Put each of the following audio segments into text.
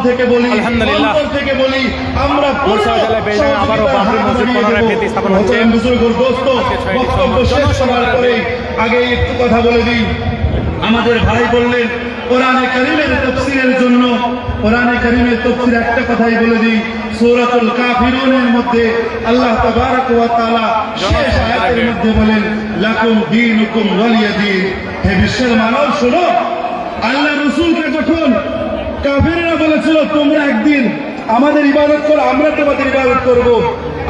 থেকে বলি, আলহামদুলিল্লাহ থেকে বলি, আমরা বরিশাল জেলায় বেজে আবারও বাবরি মসজিদ পুনরায় ভিত্তি স্থাপন হচ্ছে। বক্তব্য শেষ করার পরে আগে একটু কথা বলে দিই। আমাদের ভাই বললেন কোরআনে কারীমের তাফসীরের জন্য, কোরআনে কারীমের তাফসীর একটা কথাই বলে দিই, সূরাতুল কাফিরুনের মধ্যে আল্লাহ তাবারক ওয়া তাআলা শেষ আয়াতের মধ্যে বলেন লাকুম দীনুকুম ওয়ালিয়া দীন। হে বিশ্বের মানব শোনো, আল্লাহ রাসূলকে যখন কাফিররা বলেছিল তোমরা একদিন আমাদের ইবাদত করো, আমরা তোমাদের ইবাদত করব,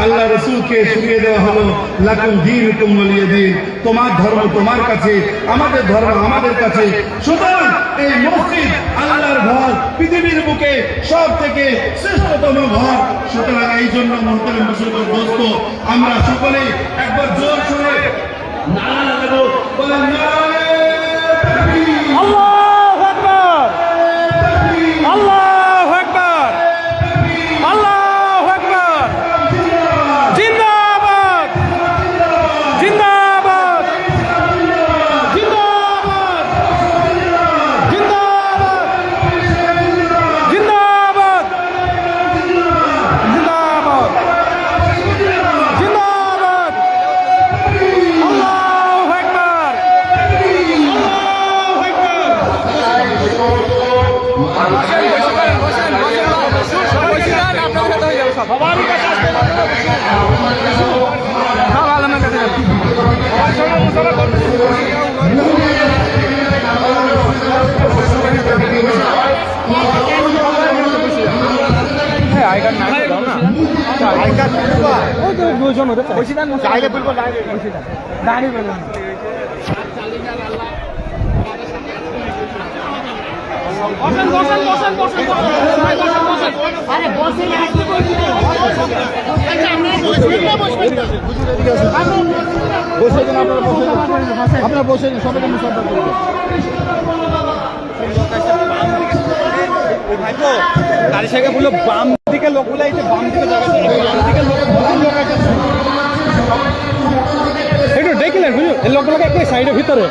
আল্লাহ রাসূলকে শুনিয়ে দেওয়া হলো লাকুম দীনুকুম ওয়ালিয়া দীন, তোমার ধর্ম তোমার কাছে, আমাদের ধর্ম আমাদের কাছে। সুতরাং এই মসজিদ আল্লাহর ঘর, পৃথিবীর বুকে সব থেকে শ্রেষ্ঠতম ঘর। সুতরাং এই জন্য মুহতারাম মুসলমান দোস্ত, আমরা সকলে একবার জোর করে নারা লাগাবো, বলেন নারে তাকবীর, আল্লাহু আকবার, আল্লাহু আকবার, আল্লাহু আকবার, জিন্দাবাদ, জিন্দাবাদ, জিন্দাবাদ, জিন্দাবাদ, জিন্দাবাদ, জিন্দাবাদ, জিন্দাবাদ, আল্লাহু আকবার, আল্লাহু আকবার। আপনারা বসে সবাই গাড়ি থেকে বললো বাম দিকে লোকগুলো এই যে বাম দিকে জায়গা একটু দেখলেন বুঝলো এই লোকগুলোকে একটু সাইডের ভিতরে